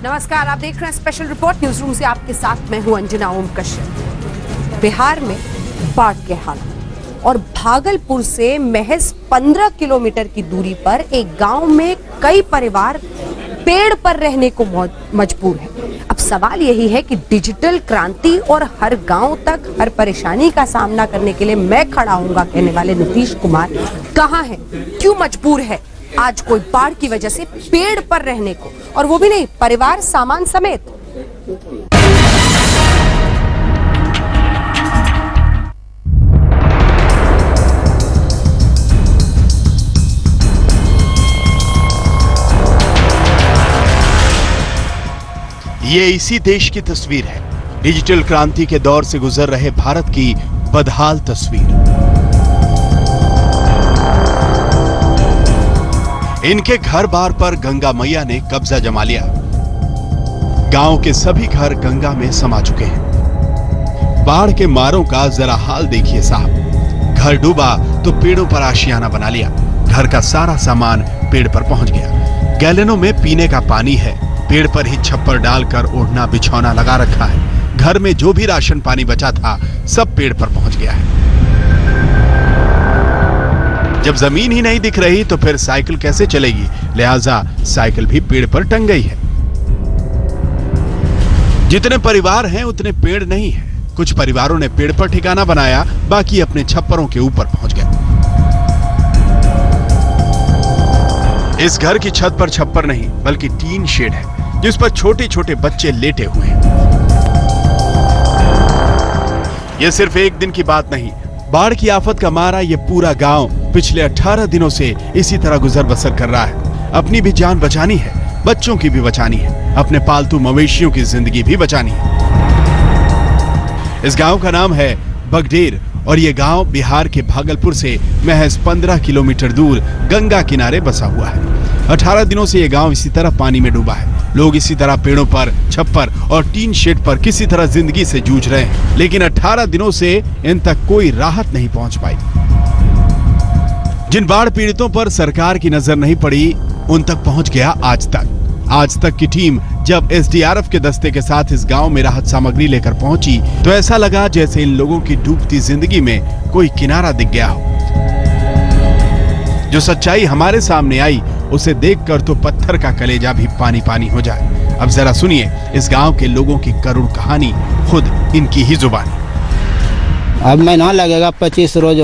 नमस्कार, आप देख रहे हैं स्पेशल रिपोर्ट न्यूज रूम से। आपके साथ मैं हूं अंजना ओम कश्यप। बिहार में बाढ़ के हालात और भागलपुर से महज 15 किलोमीटर की दूरी पर एक गांव में कई परिवार पेड़ पर रहने को मजबूर है। अब सवाल यही है कि डिजिटल क्रांति और हर गांव तक हर परेशानी का सामना करने के लिए मैं खड़ा हूंगा कहने वाले नीतीश कुमार कहां है, क्यों मजबूर है आज कोई बाढ़ की वजह से पेड़ पर रहने को, और वो भी नहीं परिवार सामान समेत। ये इसी देश की तस्वीर है। डिजिटल क्रांति के दौर से गुजर रहे भारत की बदहाल तस्वीर। इनके घर बार पर गंगा मैया ने कब्जा जमा लिया। गांव के सभी घर गंगा में समा चुके हैं। बाढ़ के मारों का जरा हाल देखिए साहब। घर डूबा तो पेड़ों पर आशियाना बना लिया। घर का सारा सामान पेड़ पर पहुंच गया। गैलनों में पीने का पानी है। पेड़ पर ही छप्पर डालकर ओढ़ना बिछौना लगा रखा है। घर में जो भी राशन पानी बचा था सब पेड़ पर पहुंच गया है। जब जमीन ही नहीं दिख रही तो फिर साइकिल कैसे चलेगी, लिहाजा साइकिल भी पेड़ पर टंग गई है। जितने परिवार हैं उतने पेड़ नहीं है। कुछ परिवारों ने पेड़ पर ठिकाना बनाया, बाकी अपने छप्परों के ऊपर पहुंच गए। इस घर की छत पर छप्पर नहीं बल्कि टीन शेड है, जिस पर छोटे छोटे बच्चे लेटे हुए हैं। यह सिर्फ एक दिन की बात नहीं, बाढ़ की आफत का मारा ये पूरा गांव पिछले 18 दिनों से इसी तरह गुजर बसर कर रहा है। अपनी भी जान बचानी है, बच्चों की भी बचानी है, अपने पालतू मवेशियों की जिंदगी भी बचानी है। इस गांव का नाम है बगडेर और ये गांव बिहार के भागलपुर से महज 15 किलोमीटर दूर गंगा किनारे बसा हुआ है। 18 दिनों से ये गांव इसी तरह पानी में डूबा है। लोग इसी तरह पेड़ों पर, छप्पर और टीन शेड पर किसी तरह जिंदगी से जूझ रहे हैं, लेकिन 18 दिनों से इन तक कोई राहत नहीं पहुंच पाई। जिन बाढ़ पीड़ितों पर सरकार की नजर नहीं पड़ी उन तक पहुंच गया आज तक। आज तक की टीम जब एसडीआरएफ के दस्ते के साथ इस गांव में राहत सामग्री लेकर पहुंची तो ऐसा लगा जैसे इन लोगों की डूबती जिंदगी में कोई किनारा दिख गया हो। जो सच्चाई हमारे सामने आई उसे देखकर तो पत्थर का कलेजा भी पानी पानी हो जाए। अब जरा सुनिए इस गांव के लोगों की करुण कहानी, खुद इनकी ही जुबानी। अब महीना लगेगा, 25 रोज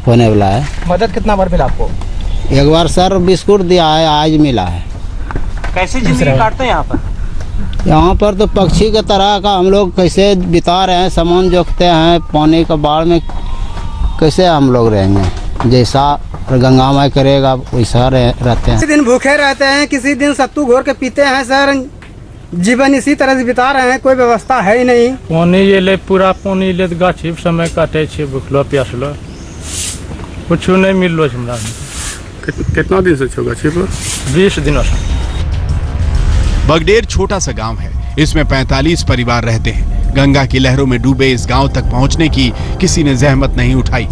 होने वाला है। मदद कितना बार मिला आपको? एक बार सर बिस्कुट दिया है, आज मिला है। कैसे जिंदगी काटते हैं यहाँ पर? यहाँ पर तो पक्षी की तरह का हम लोग कैसे बिता रहे हैं, सामान जोखते हैं, पानी का बाढ़ में कैसे हम लोग रहेंगे। जैसा गंगा माई करेगा वैसा रहते हैं। किसी दिन भूखे रहते हैं, किसी दिन सत्तू घोर के पीते हैं सर। जीवन इसी तरह से बिता रहे हैं, कोई व्यवस्था है ही नहीं। पानी ये ले पूरा पानी ले गाछी समय काटे छे, भूखलो प्यासलो कुछ नहीं मिललो हमरा। कितना दिन से छो गाछी पर? 20 दिनों से। बगडेर छोटा सा गांव है। इसमें 45 परिवार रहते हैं। गंगा की लहरों में डूबे इस गांव तक पहुंचने की किसी ने जहमत नहीं उठाई।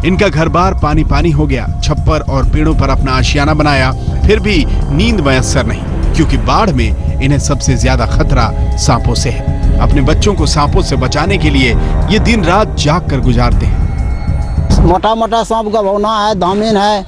इनका घर बार पानी पानी हो गया। छप्पर और पेड़ों पर अपना आशियाना बनाया, फिर भी नींद मयस्सर नहीं, क्योंकि बाढ़ में इन्हें सबसे ज्यादा खतरा सांपों से है। अपने बच्चों को सांपों से बचाने के लिए ये दिन रात जाग कर गुजारते हैं। मोटा मोटा सांप का भौना है, दामिन है,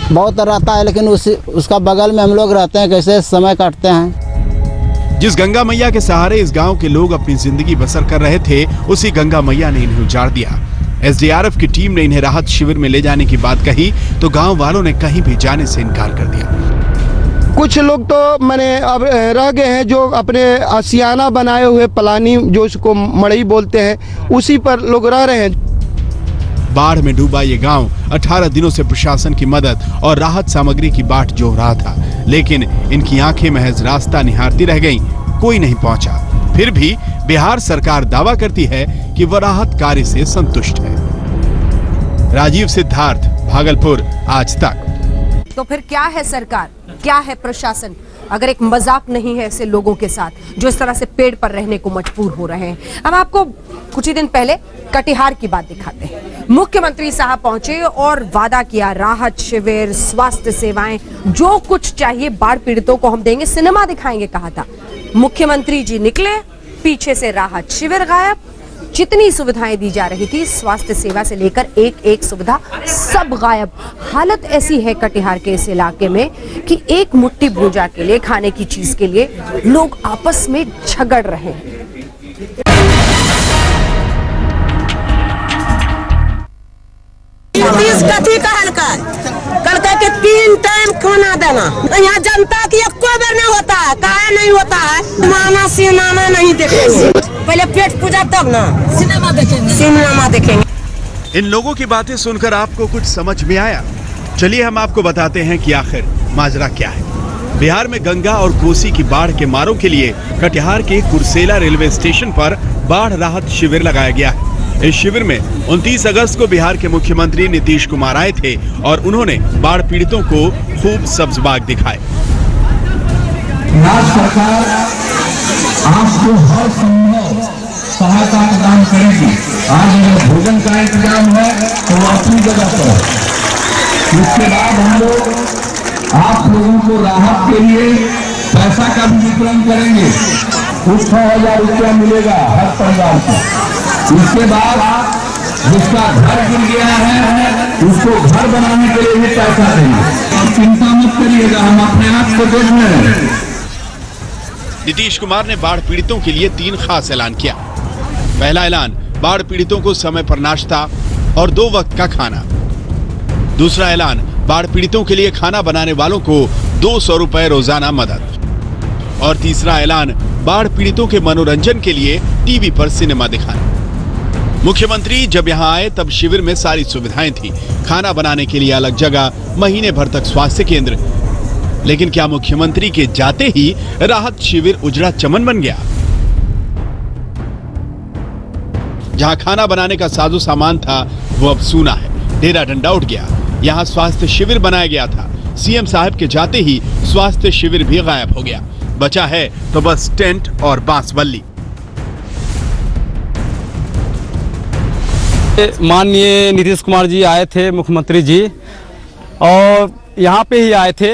बहुत रहता है, लेकिन उसका बगल में हम लोग रहते हैं, कैसे समय काटते हैं। जिस गंगा मैया के सहारे इस गांव के लोग अपनी जिंदगी बसर कर रहे थे, उसी गंगा मैया ने इन्हें उजाड़ दिया। एसडीआरएफ की टीम ने इन्हें राहत शिविर में ले जाने की बात कही तो गांव वालों ने कहीं भी जाने से इनकार कर दिया। कुछ लोग तो मैंने अब रह गए हैं जो अपने आशियाना बनाए हुए पलानी, जो उसको मड़ई बोलते हैं, उसी पर लोग रह रहे हैं। बाढ़ में डूबा ये गांव 18 दिनों से प्रशासन की मदद और राहत सामग्री की बाट जोह रहा था, लेकिन इनकी आंखें महज रास्ता निहारती रह गईं, कोई नहीं पहुंचा। फिर भी बिहार सरकार दावा करती है कि वह राहत कार्य से संतुष्ट है। राजीव सिद्धार्थ, भागलपुर, आज तक। तो फिर क्या है सरकार, क्या है प्रशासन? अगर एक मजाक नहीं है ऐसे लोगों के साथ जो इस तरह से पेड़ पर रहने को मजबूर हो रहे हैं। अब आपको कुछ ही दिन पहले कटिहार की बात दिखाते हैं। मुख्यमंत्री साहब पहुंचे और वादा किया राहत शिविर, स्वास्थ्य सेवाएं, जो कुछ चाहिए बाढ़ पीड़ितों को हम देंगे, सिनेमा दिखाएंगे कहा था। मुख्यमंत्री जी निकले, पीछे से राहत शिविर गायब, जितनी सुविधाएं दी जा रही थी स्वास्थ्य सेवा से लेकर एक एक सुविधा सब गायब। हालत ऐसी है कटिहार के इस इलाके में कि एक मुट्ठी भूजा के लिए, खाने की चीज के लिए लोग आपस में झगड़ रहे हैं। कथी कल के 3 टाइम खाना देना, यहाँ जनता की एको बार नहीं होता है, काहे नहीं होता है? माना सिनेमा नहीं देखेंगे, पहले पेट पूजा तब ना सिनेमा देखेंगे। इन लोगों की बातें सुनकर आपको कुछ समझ में आया? चलिए हम आपको बताते हैं कि आखिर माजरा क्या है। बिहार में गंगा और कोसी की बाढ़ के मारों के लिए कटिहार के कुर्सेला रेलवे स्टेशन पर बाढ़ राहत शिविर लगाया गया है। इस शिविर में 29 अगस्त को बिहार के मुख्यमंत्री नीतीश कुमार आए थे और उन्होंने बाढ़ पीड़ितों को खूब सब्ज बाग दिखाए। राज्य सरकार आपको हर संभव सहायता प्रदान करेगी। आज अगर भोजन का इंतजाम है तो अपनी जगह पर, इसके बाद हम लोग आप लोगों को राहत के लिए पैसा का भी वितरण करेंगे। कुछ 6,000 रुपया मिलेगा हर परिवार को। इसके बाद जिसका घर गिर गया है उसको घर बनाने के लिए भी पैसा देंगे। आप चिंता मत करिएगा, हम अपने आप को देख रहे हैं। नीतीश कुमार ने बाढ़ पीड़ितों के लिए 3 खास ऐलान किया। पहला ऐलान, बाढ़ पीड़ितों को समय पर नाश्ता और 2 वक्त का खाना। दूसरा ऐलान, बाढ़ पीड़ितों के लिए खाना बनाने वालों को 200 रुपए रोजाना मदद। और तीसरा ऐलान, बाढ़ पीड़ितों के मनोरंजन के लिए टीवी पर सिनेमा दिखाना। मुख्यमंत्री जब यहां आए तब शिविर में सारी सुविधाएं थी, खाना बनाने के लिए अलग जगह, महीने भर तक स्वास्थ्य केंद्र। लेकिन क्या मुख्यमंत्री के जाते ही राहत शिविर उजड़ा चमन बन गया? जहां खाना बनाने का साजो सामान था वो अब सूना है, डेरा डंडा उठ गया। यहां स्वास्थ्य शिविर बनाया गया था, सीएम साहब के जाते ही स्वास्थ्य शिविर भी गायब हो गया। बचा है तो बस टेंट और बांसबल्ली। माननीय नीतीश कुमार जी आए थे, मुख्यमंत्री जी, और यहाँ पे ही आए थे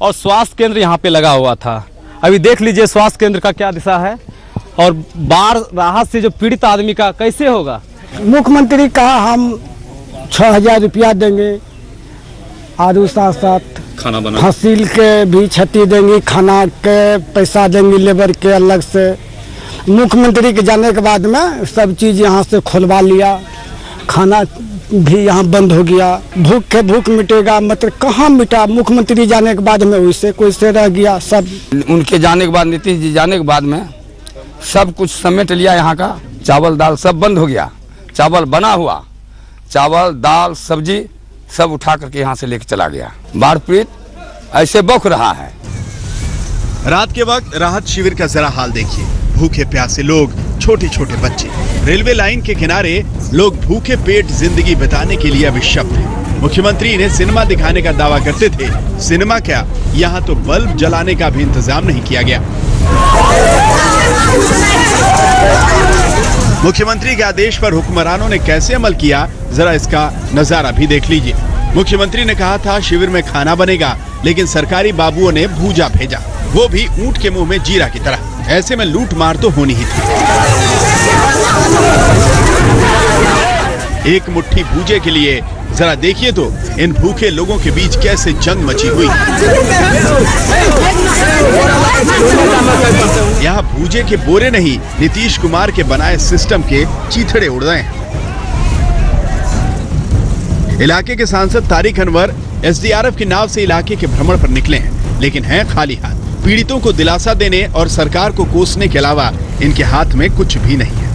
और स्वास्थ्य केंद्र यहाँ पे लगा हुआ था। अभी देख लीजिए स्वास्थ्य केंद्र का क्या दिशा है और बाढ़ राहत से जो पीड़ित आदमी का कैसे होगा। मुख्यमंत्री कहा हम 6,000 रुपया देंगे और साथ साथ खाना बना फसिल के भी क्षति देंगे, खाना के पैसा देंगे लेबर के अलग से। मुख्यमंत्री के जाने के बाद में सब चीज़ यहाँ से खुलवा लिया, खाना भी यहाँ बंद हो गया। भूख के भूख मिटेगा, मतलब कहाँ मिटा? मुख्यमंत्री जाने के बाद में वैसे कोई से रह गया सब। उनके जाने के बाद, नीतीश जी जाने के बाद में सब कुछ समेट लिया। यहाँ का चावल दाल सब बंद हो गया। चावल बना हुआ, चावल दाल सब्जी सब उठा करके यहाँ से लेके चला गया। बाढ़ पीड़ित ऐसे बौख रहा है। रात के वक्त राहत शिविर का जरा हाल देखिए। भूखे प्यासे लोग, छोटे छोटे बच्चे, रेलवे लाइन के किनारे लोग भूखे पेट जिंदगी बिताने के लिए अभिशप्त हैं। मुख्यमंत्री इन्हें सिनेमा दिखाने का दावा करते थे। सिनेमा क्या, यहाँ तो बल्ब जलाने का भी इंतजाम नहीं किया गया। मुख्यमंत्री के आदेश पर हुक्मरानों ने कैसे अमल किया, जरा इसका नजारा भी देख लीजिए। मुख्यमंत्री ने कहा था शिविर में खाना बनेगा, लेकिन सरकारी बाबुओं ने भूजा भेजा, वो भी ऊंट के मुंह में जीरा की तरह। ऐसे में लूट मार तो होनी ही थी। एक मुट्ठी भूजे के लिए जरा देखिए तो इन भूखे लोगों के बीच कैसे जंग मची हुई। यहाँ भूजे के बोरे नहीं, नीतीश कुमार के बनाए सिस्टम के चीथड़े उड़ रहे हैं। इलाके के सांसद तारिक अनवर एसडीआरएफ की नाव से इलाके के भ्रमण पर निकले हैं, लेकिन हैं खाली हाथ। पीड़ितों को दिलासा देने और सरकार को कोसने के अलावा इनके हाथ में कुछ भी नहीं है।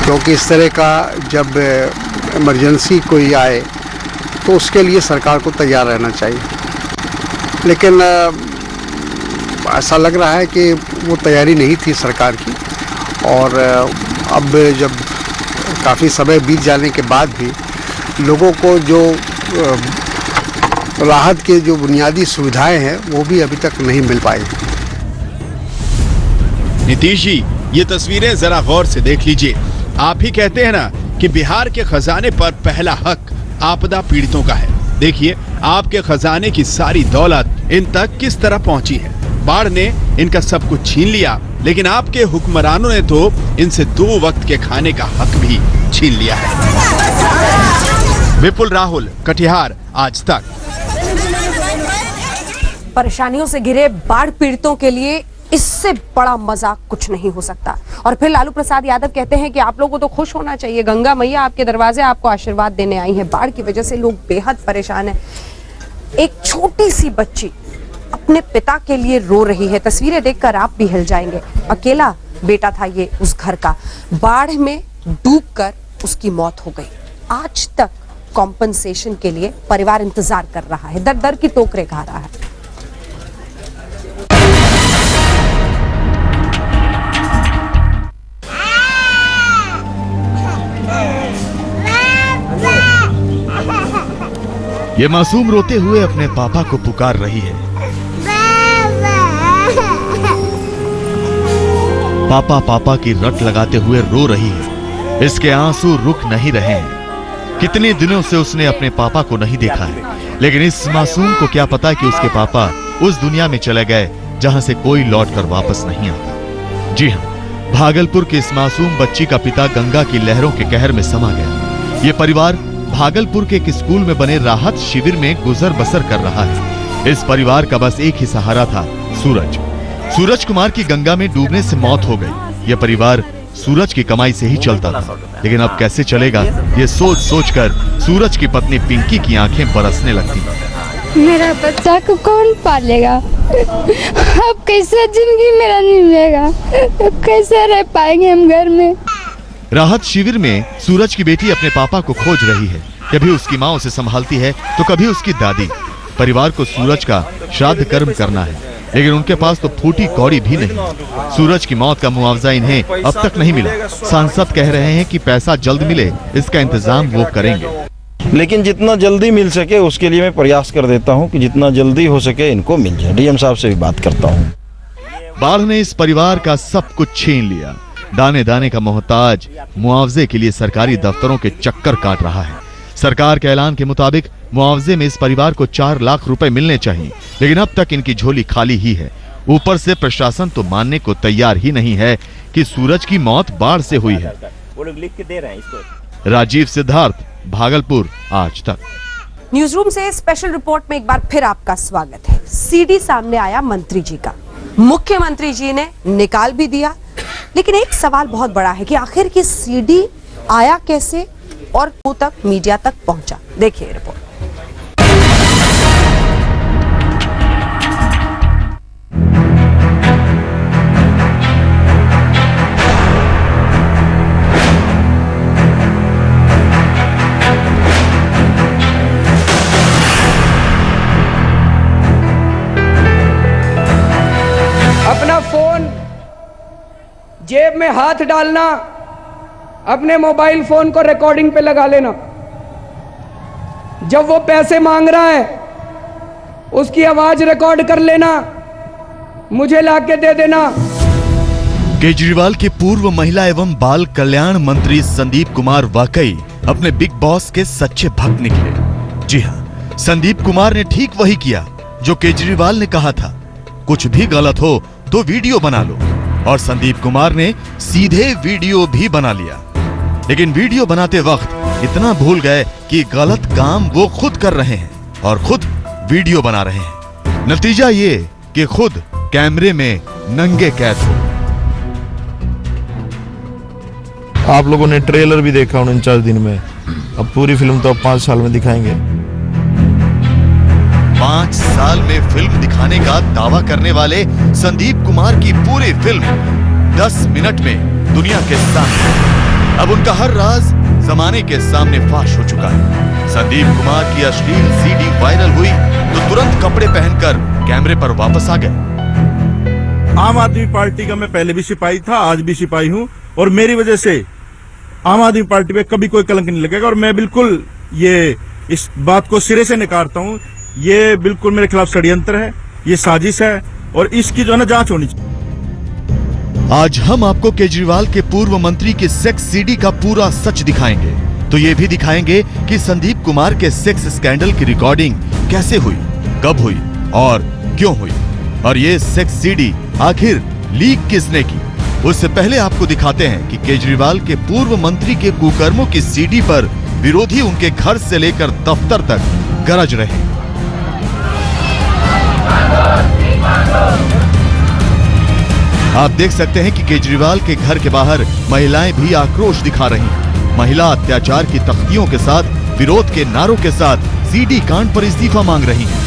क्योंकि इस तरह का जब इमरजेंसी कोई आए तो उसके लिए सरकार को तैयार रहना चाहिए, लेकिन ऐसा लग रहा है कि वो तैयारी नहीं थी सरकार की। और अब जब काफ़ी समय बीत जाने के बाद भी लोगों को जो तो राहत के जो बुनियादी सुविधाएं हैं वो भी अभी तक नहीं मिल पाई। नीतीश जी, ये तस्वीरें जरा गौर से देख लीजिए। आप ही कहते हैं ना कि बिहार के खजाने पर पहला हक आपदा पीड़ितों का है। देखिए आपके खजाने की सारी दौलत इन तक किस तरह पहुंची है। बाढ़ ने इनका सब कुछ छीन लिया, लेकिन आपके हुक्मरानों ने तो इनसे 2 वक्त के खाने का हक भी छीन लिया है। विपुल राहुल, कटिहार, आज तक। परेशानियों से घिरे बाढ़ पीड़ितों के लिए इससे बड़ा मजाक कुछ नहीं हो सकता। और फिर लालू प्रसाद यादव कहते हैं कि आप लोगों को तो खुश होना चाहिए, गंगा मैया आपके दरवाजे आपको आशीर्वाद देने आई हैं। बाढ़ की वजह से लोग बेहद परेशान हैं। एक छोटी सी बच्ची अपने पिता के लिए रो रही है। तस्वीरें देखकर आप भी हिल जाएंगे। अकेला बेटा था ये उस घर का, बाढ़ में डूबकर उसकी मौत हो गई। आज तक कॉम्पनसेशन के लिए परिवार इंतजार कर रहा है, दर दर की टोकरे खा रहा है। ये मासूम रोते हुए अपने पापा को पुकार रही है। पापा पापा की रट लगाते हुए रो रही है। इसके आंसू रुक नहीं रहे हैं। कितने दिनों से उसने अपने पापा को नहीं देखा है, लेकिन इस मासूम को क्या पता कि उसके पापा उस दुनिया में चले गए जहां से कोई लौटकर वापस नहीं आता। जी हां, भागलपुर की इस मासूम बच्ची का पिता गंगा की लहरों के कहर में समा गया। ये परिवार भागलपुर के एक स्कूल में बने राहत शिविर में गुजर बसर कर रहा है। इस परिवार का बस एक ही सहारा था, सूरज। सूरज कुमार की गंगा में डूबने से मौत हो गई। यह परिवार सूरज की कमाई से ही चलता था, लेकिन अब कैसे चलेगा, ये सोच सोचकर सूरज की पत्नी पिंकी की आंखें बरसने लगती। मेरा बच्चा को कौन पालेगा? अब कैसे जिंदगी मेरा निभेगा? कैसे रह पाएंगे हम घर में? राहत शिविर में सूरज की बेटी अपने पापा को खोज रही है। कभी उसकी माँ उसे संभालती है तो कभी उसकी दादी। परिवार को सूरज का श्राद्ध कर्म करना है, लेकिन उनके पास तो फूटी कौड़ी भी नहीं। सूरज की मौत का मुआवजा इन्हें अब तक नहीं मिला। सांसद कह रहे हैं कि पैसा जल्द मिले, इसका इंतजाम वो करेंगे। लेकिन जितना जल्दी मिल सके उसके लिए मैं प्रयास कर देता हूं कि जितना जल्दी हो सके इनको मिल जाए। डीएम साहब से भी बात करता हूं। बाढ़ ने इस परिवार का सब कुछ छीन लिया। दाने दाने का मोहताज मुआवजे के लिए सरकारी दफ्तरों के चक्कर काट रहा है। सरकार के ऐलान के मुताबिक मुआवजे में इस परिवार को 4 लाख रुपए मिलने चाहिए, लेकिन अब तक इनकी झोली खाली ही है। ऊपर से प्रशासन तो मानने को तैयार ही नहीं है कि सूरज की मौत बाढ़ से हुई है। वो लोग लिख के दे रहे हैं इसको। राजीव सिद्धार्थ, भागलपुर, आज तक। न्यूज रूम से स्पेशल रिपोर्ट में एक बार फिर आपका स्वागत है। सीडी सामने आया मंत्री जी का। मुख्यमंत्री जी ने निकाल भी दिया, लेकिन एक सवाल बहुत बड़ा है कि आखिर की सीडी आया कैसे और वो तक मीडिया तक पहुंचा। देखिए रिपोर्ट। अपना फोन जेब में हाथ डालना, अपने मोबाइल फोन को रिकॉर्डिंग पे लगा लेना। जब वो पैसे मांग रहा है उसकी आवाज रिकॉर्ड कर लेना, मुझे लाके दे देना। केजरीवाल के पूर्व महिला एवं बाल कल्याण मंत्री संदीप कुमार वाकई अपने बिग बॉस के सच्चे भक्त निकले। जी हां, संदीप कुमार ने ठीक वही किया जो केजरीवाल ने कहा था। कुछ भी गलत हो तो वीडियो बना लो, और संदीप कुमार ने सीधे वीडियो भी बना लिया। लेकिन वीडियो बनाते वक्त इतना भूल गए कि गलत काम वो खुद कर रहे हैं और खुद वीडियो बना रहे हैं। नतीजा ये कि खुद कैमरे में नंगे कैद हो। आप लोगों ने ट्रेलर भी देखा 49 दिन में। अब पूरी फिल्म तो अब 5 साल में दिखाएंगे। 5 साल में फिल्म दिखाने का दावा करने वाले संदीप कुमार की पूरी फिल्म 10 मिनट में दुनिया के सामने। अब उनका हर राज जमाने के सामने फाश हो चुका है। संदीप कुमार की अश्लील सीडी वायरल हुई तो तुरंत कपड़े पहनकर कैमरे पर वापस आ गए। आम आदमी पार्टी का मैं पहले भी सिपाही था, आज भी सिपाही हूं, और मेरी वजह से आम आदमी पार्टी पे कभी कोई कलंक नहीं लगेगा। और मैं बिल्कुल ये इस बात को सिरे से नकारता हूं ये बिल्कुल मेरे खिलाफ षड्यंत्र है, ये साजिश है और इसकी जो है ना जांच होनी चाहिए। आज हम आपको केजरीवाल के पूर्व मंत्री के सेक्स सीडी का पूरा सच दिखाएंगे। तो ये भी दिखाएंगे कि संदीप कुमार के सेक्स स्कैंडल की रिकॉर्डिंग कैसे हुई, कब हुई और क्यों हुई, और ये सेक्स सीडी आखिर लीक किसने की। उससे पहले आपको दिखाते हैं कि केजरीवाल के पूर्व मंत्री के कुकर्मों की सीडी पर विरोधी उनके घर से लेकर दफ्तर तक गरज रहे। आप देख सकते हैं कि केजरीवाल के घर के बाहर महिलाएं भी आक्रोश दिखा रही हैं। महिला अत्याचार की तख्तियों के साथ विरोध के नारों के साथ सीडी कांड पर इस्तीफा मांग रही हैं।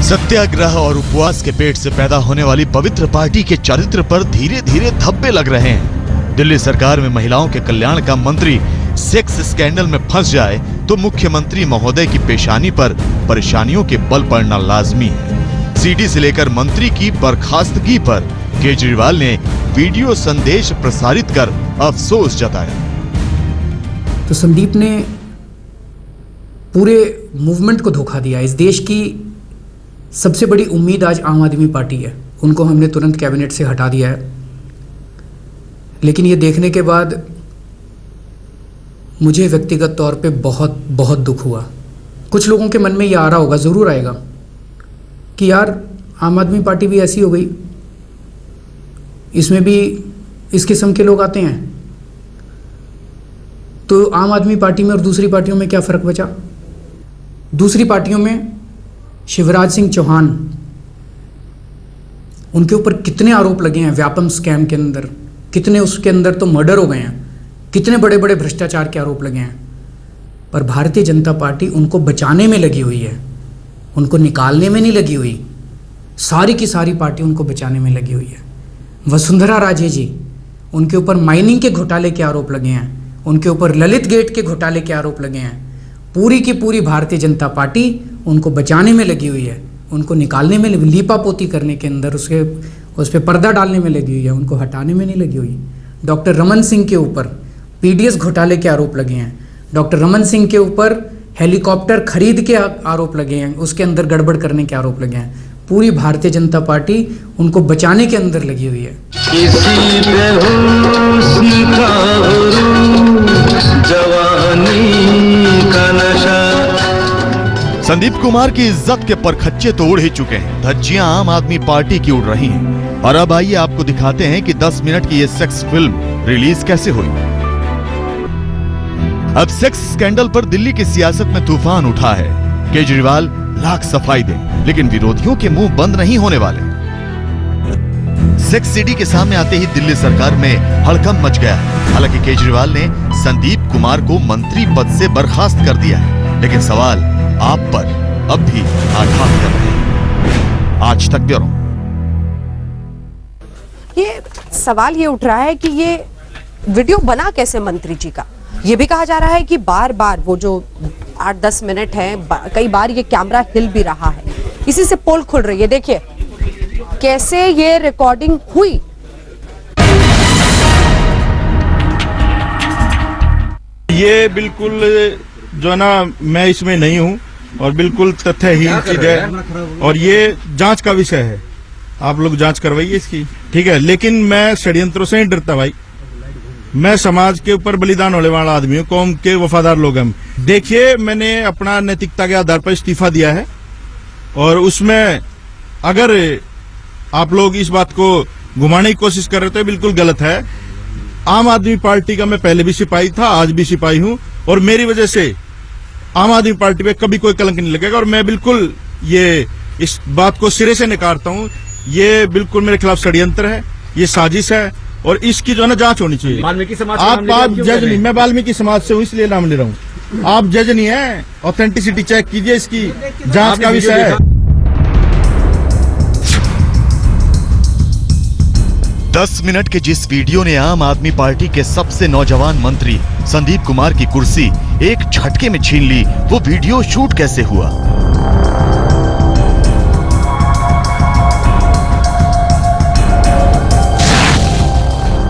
सत्याग्रह और उपवास के पेट से पैदा होने वाली पवित्र पार्टी के चरित्र पर धीरे धीरे धब्बे लग रहे हैं। दिल्ली सरकार में महिलाओं के कल्याण का मंत्री सेक्स स्कैंडल में फंस जाए तो मुख्यमंत्री महोदय की पेशानी पर परेशानियों के बल पड़ना लाजमी है। सीडी से लेकर मंत्री की बर्खास्तगी पर केजरीवाल ने वीडियो संदेश प्रसारित कर अफसोस जताया। तो संदीप ने पूरे मूवमेंट को धोखा दिया। इस देश की सबसे बड़ी उम्मीद आज आम आदमी पार्टी है, उनको हमने तुरंत कैबिनेट से हटा दिया है। लेकिन ये देखने के बाद मुझे व्यक्तिगत तौर पे बहुत बहुत दुख हुआ। कुछ लोगों के मन में ये आ रहा होगा, ज़रूर आएगा, कि यार आम आदमी पार्टी भी ऐसी हो गई, इसमें भी इस किस्म के लोग आते हैं, तो आम आदमी पार्टी में और दूसरी पार्टियों में क्या फ़र्क बचा। दूसरी पार्टियों में शिवराज सिंह चौहान, उनके ऊपर कितने आरोप लगे हैं व्यापम स्कैम के अंदर, कितने उसके अंदर तो मर्डर हो गए हैं, कितने बड़े बड़े भ्रष्टाचार के आरोप लगे हैं, पर भारतीय जनता पार्टी उनको बचाने में लगी हुई है, उनको निकालने में नहीं लगी हुई। सारी की सारी पार्टी उनको बचाने में लगी हुई है। वसुंधरा राजे जी, उनके ऊपर माइनिंग के घोटाले के आरोप लगे हैं, उनके ऊपर ललित गेट के घोटाले के आरोप लगे हैं। पूरी की पूरी भारतीय जनता पार्टी उनको बचाने में लगी हुई है, उनको निकालने में, लीपापोती करने के अंदर उस पर पर्दा डालने में लगी हुई है, उनको हटाने में नहीं लगी हुई। डॉक्टर रमन सिंह के ऊपर पीडीएस घोटाले के आरोप लगे हैं, डॉक्टर रमन सिंह के ऊपर हेलीकॉप्टर खरीद के आरोप लगे हैं, उसके अंदर गड़बड़ करने के आरोप लगे हैं। पूरी भारतीय जनता पार्टी उनको बचाने के अंदर लगी हुई है। संदीप कुमार की इज्जत के परखच्चे तो उड़ ही चुके हैं, धज्जियां आम आदमी पार्टी की उड़ रही हैं। और अब आइए आपको दिखाते हैं कि 10 मिनट की ये सेक्स फिल्म रिलीज कैसे हुई। अब सेक्स स्कैंडल पर दिल्ली की सियासत में तूफान उठा है। केजरीवाल लाख सफाई दें, लेकिन विरोधियों के मुंह बंद नहीं होने वाले। सेक्स सीडी के सामने आते ही दिल्ली सरकार में हड़कंप मच गया। हालांकि केजरीवाल ने संदीप कुमार को मंत्री पद से बर्खास्त कर दिया है, लेकिन सवाल आप पर अब भी आघात कर रहे हैं। आज तक ब्यूरो। ये सवाल ये उठ रहा है कि ये वीडियो बना कैसे मंत्री जी का। ये भी कहा जा रहा है कि बार बार वो जो 8-10 मिनट है, कई बार ये कैमरा हिल भी रहा है, इसी से पोल खुल रही है। देखिए कैसे ये रिकॉर्डिंग हुई। ये बिल्कुल जो है ना, मैं इसमें नहीं हूं और बिल्कुल तथ्यहीन चीज है और ये जांच का विषय है। आप लोग जांच करवाइए इसकी, ठीक है। लेकिन मैं षड्यंत्रों से नहीं डरता भाई। मैं समाज के ऊपर बलिदान होने वाला आदमी हूँ, कौम के वफादार लोग हम। देखिए, मैंने अपना नैतिकता के आधार पर इस्तीफा दिया है और उसमें अगर आप लोग इस बात को घुमाने की कोशिश कर रहे हो तो बिल्कुल गलत है। आम आदमी पार्टी का मैं पहले भी सिपाही था, आज भी सिपाही हूँ और मेरी वजह से आम आदमी पार्टी पे कभी कोई कलंक नहीं लगेगा और मैं बिल्कुल ये इस बात को सिरे से नकारता हूँ। ये बिल्कुल मेरे खिलाफ षड्यंत्र है, ये साजिश है और इसकी जो है ना जांच होनी चाहिए। वाल्मीकि समाज आप जज नहीं, मैं वाल्मीकि समाज से हूँ इसलिए नाम ले रहा हूँ। आप जज नहीं है, ऑथेंटिसिटी चेक कीजिए, इसकी जांच का विषय है। 10 मिनट के जिस वीडियो ने आम आदमी पार्टी के सबसे नौजवान मंत्री संदीप कुमार की कुर्सी एक झटके में छीन ली, वो वीडियो शूट कैसे हुआ।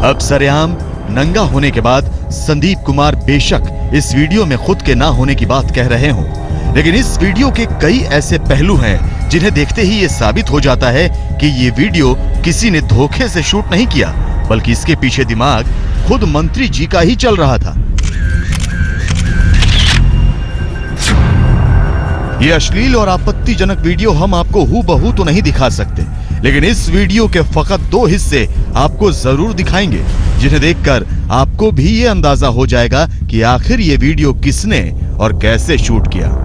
अब सरेआम नंगा होने के बाद संदीप कुमार बेशक इस वीडियो में खुद के ना होने की बात कह रहे हों, लेकिन इस वीडियो के कई ऐसे पहलू हैं जिन्हें देखते ही ये साबित हो जाता है कि ये वीडियो किसी ने धोखे से शूट नहीं किया, बल्कि इसके पीछे दिमाग खुद मंत्री जी का ही चल रहा था। ये अश्लील और आपत्तिजनक वीडियो हम आपको हूबहू तो नहीं दिखा सकते, लेकिन इस वीडियो के फकत 2 हिस्से आपको जरूर दिखाएंगे, जिन्हें देखकर आपको भी ये अंदाजा हो जाएगा कि आखिर ये वीडियो किसने और कैसे शूट किया।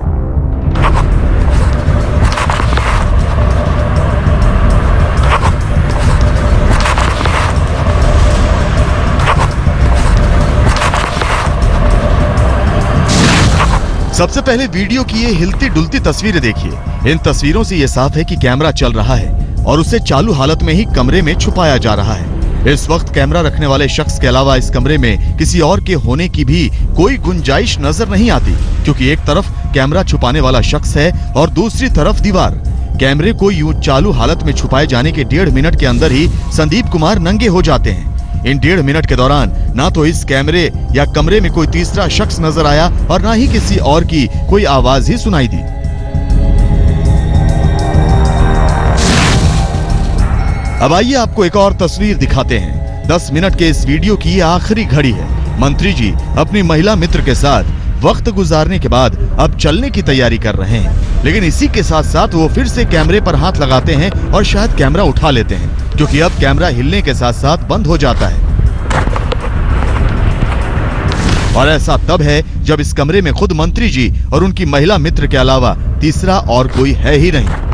सबसे पहले वीडियो की ये हिलती डुलती तस्वीरें देखिए। इन तस्वीरों से ये साफ है कि कैमरा चल रहा है और उसे चालू हालत में ही कमरे में छुपाया जा रहा है। इस वक्त कैमरा रखने वाले शख्स के अलावा इस कमरे में किसी और के होने की भी कोई गुंजाइश नजर नहीं आती, क्योंकि एक तरफ कैमरा छुपाने वाला शख्स है और दूसरी तरफ दीवार। कैमरे को यूं चालू हालत में छुपाए जाने के 1.5 मिनट के अंदर ही संदीप कुमार नंगे हो जाते हैं। इन 1.5 मिनट के दौरान ना तो इस कैमरे या कमरे में कोई तीसरा शख्स नजर आया और ना ही किसी और की कोई आवाज ही सुनाई दी। अब आइए आपको एक और तस्वीर दिखाते हैं। 10 मिनट के इस वीडियो की ये आखिरी घड़ी है। मंत्री जी अपनी महिला मित्र के साथ वक्त गुजारने के बाद अब चलने की तैयारी कर रहे हैं, लेकिन इसी के साथ साथ वो फिर से कैमरे पर हाथ लगाते हैं और शायद कैमरा उठा लेते हैं, क्योंकि अब कैमरा हिलने के साथ साथ बंद हो जाता है। और ऐसा तब है जब इस कमरे में खुद मंत्री जी और उनकी महिला मित्र के अलावा तीसरा और कोई है ही नहीं।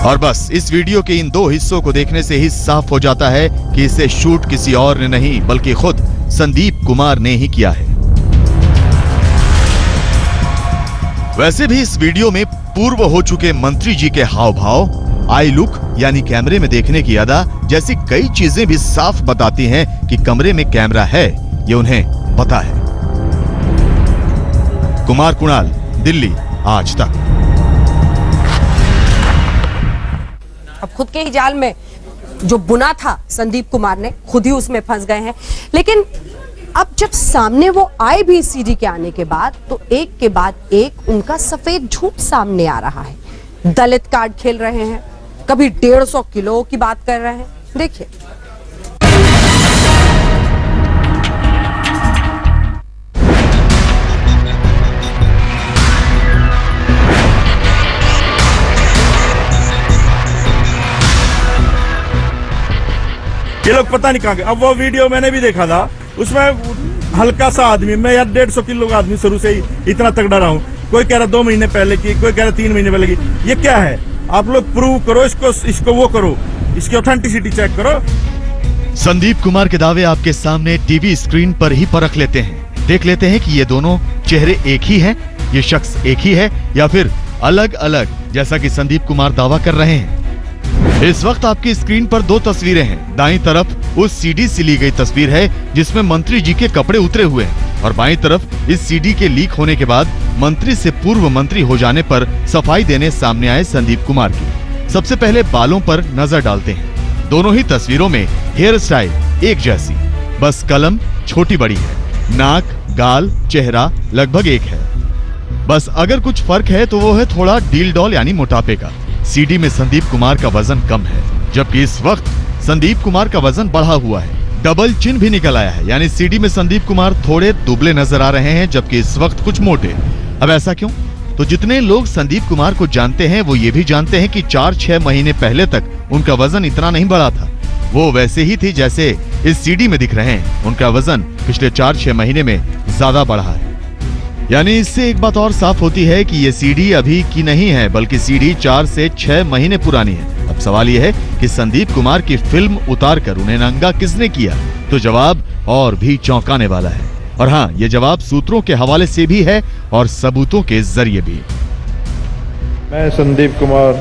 और बस इस वीडियो के इन 2 हिस्सों को देखने से ही साफ हो जाता है कि इसे शूट किसी और ने नहीं बल्कि खुद संदीप कुमार ने ही किया है। वैसे भी इस वीडियो में पूर्व हो चुके मंत्री जी के हाव भाव, आई लुक यानी कैमरे में देखने की अदा जैसी कई चीजें भी साफ बताती हैं कि कमरे में कैमरा है, ये उन्हें पता है। कुमार कुणाल, दिल्ली, आज तक। अब खुद के ही जाल में जो बुना था संदीप कुमार ने, खुद ही उसमें फंस गए हैं। लेकिन अब जब सामने वो आए भी सीडी के आने के बाद, तो एक के बाद एक उनका सफेद झूठ सामने आ रहा है। दलित कार्ड खेल रहे हैं, कभी 150 किलो की बात कर रहे हैं। देखिए, ये लोग पता नहीं कहाँ गए। अब वो वीडियो मैंने भी देखा था, उसमें हल्का सा आदमी, मैं यार 150 किलो का आदमी शुरू से ही इतना तगड़ा रहा हूँ। कोई कह रहा 2 महीने पहले की, कोई कह रहा 3 महीने पहले की। ये क्या है? आप लोग प्रूव करो इसको वो करो, इसकी ऑथेंटिसिटी चेक करो। संदीप कुमार के दावे आपके सामने टीवी स्क्रीन पर ही परख लेते हैं। देख लेते हैं कि ये दोनों चेहरे एक ही हैं, ये शख्स एक ही है या फिर अलग अलग, जैसा कि संदीप कुमार दावा कर रहे हैं। इस वक्त आपकी स्क्रीन पर 2 तस्वीरें हैं। दाईं तरफ उस सीडी से ली गई तस्वीर है जिसमें मंत्री जी के कपड़े उतरे हुए हैं, और बाईं तरफ इस सीडी के लीक होने के बाद मंत्री से पूर्व मंत्री हो जाने पर सफाई देने सामने आए संदीप कुमार की। सबसे पहले बालों पर नजर डालते हैं। दोनों ही तस्वीरों में हेयर स्टाइल एक जैसी, बस कलम छोटी बड़ी है। नाक, गाल, चेहरा लगभग एक है। बस अगर कुछ फर्क है तो वो है थोड़ा डील डॉल यानी मोटापे का। सीडी में संदीप कुमार का वजन कम है, जबकि इस वक्त संदीप कुमार का वजन बढ़ा हुआ है। डबल चिन भी निकल आया है, यानी सीडी में संदीप कुमार थोड़े दुबले नजर आ रहे हैं, जबकि इस वक्त कुछ मोटे। अब ऐसा क्यों? तो जितने लोग संदीप कुमार को जानते हैं वो ये भी जानते हैं कि 4-6 महीने पहले तक उनका वजन इतना नहीं बढ़ा था। वो वैसे ही थी जैसे इस सीडी में दिख रहे हैं। उनका वजन पिछले 4-6 महीने में ज्यादा बढ़ा है। यानी इससे एक बात और साफ होती है कि ये सीडी अभी की नहीं है, बल्कि सीडी 4 से 6 महीने पुरानी है। अब सवाल ये है कि संदीप कुमार की फिल्म उतारकर उन्हें नंगा किसने किया? तो जवाब और भी चौंकाने वाला है। और हाँ, ये जवाब सूत्रों के हवाले से भी है और सबूतों के जरिए भी। मैं संदीप कुमार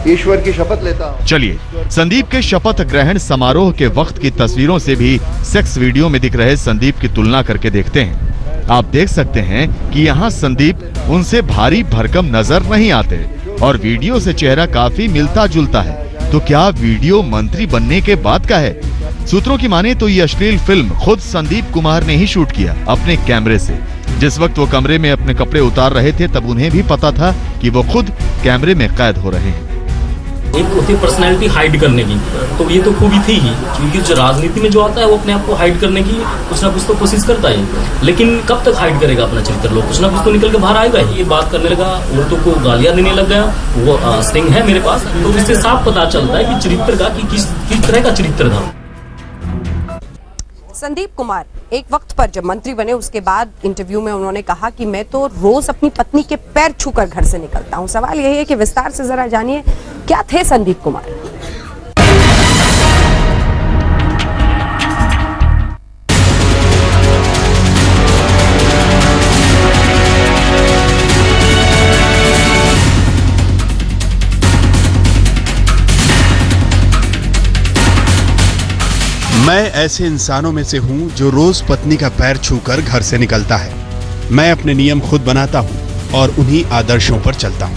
ईश्वर की शपथ लेता हूँ। चलिए संदीप के शपथ ग्रहण समारोह के वक्त की तस्वीरों से भी सेक्स वीडियो में दिख रहे संदीप की तुलना करके देखते हैं। आप देख सकते हैं कि यहाँ संदीप उनसे भारी भरकम नजर नहीं आते और वीडियो से चेहरा काफी मिलता जुलता है। तो क्या वीडियो मंत्री बनने के बाद का है? सूत्रों की माने तो ये अश्लील फिल्म खुद संदीप कुमार ने ही शूट किया अपने कैमरे से। जिस वक्त वो कमरे में अपने कपड़े उतार रहे थे तब उन्हें भी पता था कि वो खुद कैमरे में कैद हो रहे हैं। एक होती है पर्सनैलिटी हाइड करने की, तो ये तो खूबी थी ही, क्योंकि जो राजनीति में जो आता है वो अपने आप को हाइड करने की कुछ ना कुछ तो कोशिश करता है, लेकिन कब तक हाइड करेगा अपना चरित्र? लोग कुछ ना कुछ तो निकल के बाहर आएगा। ये बात करने लगा, औरतों को गालियां देने लग गया, वो स्टिंग है मेरे पास, तो इससे साफ पता चलता है कि चरित्र का कि किस तरह का चरित्र था। संदीप कुमार एक वक्त पर जब मंत्री बने उसके बाद इंटरव्यू में उन्होंने कहा कि मैं तो रोज अपनी पत्नी के पैर छूकर घर से निकलता हूं। सवाल यही है कि विस्तार से जरा जानिए क्या थे संदीप कुमार। मैं ऐसे इंसानों में से हूं जो रोज पत्नी का पैर छूकर घर से निकलता है। मैं अपने नियम खुद बनाता हूं और उन्हीं आदर्शों पर चलता हूं।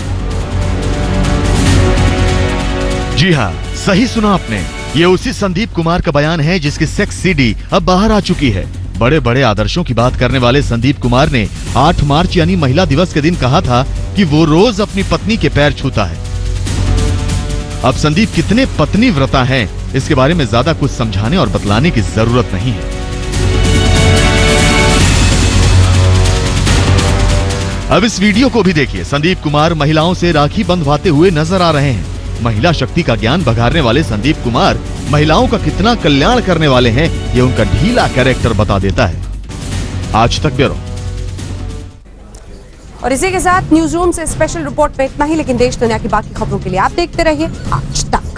जी हाँ, सही सुना आपने। ये उसी संदीप कुमार का बयान है जिसकी सेक्स सीडी अब बाहर आ चुकी है। बड़े बड़े आदर्शों की बात करने वाले संदीप कुमार ने 8 मार्च यानी महिला दिवस के दिन कहा था कि वो रोज अपनी पत्नी के पैर छूता है। अब संदीप कितने पत्नी व्रता हैं, इसके बारे में ज्यादा कुछ समझाने और बतलाने की जरूरत नहीं है। अब इस वीडियो को भी देखिए। संदीप कुमार महिलाओं से राखी बंधवाते हुए नजर आ रहे हैं। महिला शक्ति का ज्ञान बघारने वाले संदीप कुमार महिलाओं का कितना कल्याण करने वाले हैं, ये उनका ढीला कैरेक्टर बता देता है। आज तक ब्यूरो। और इसी के साथ न्यूज रूम से स्पेशल रिपोर्ट में इतना ही, लेकिन देश दुनिया की बाकी खबरों के लिए आप देखते रहिए आज तक।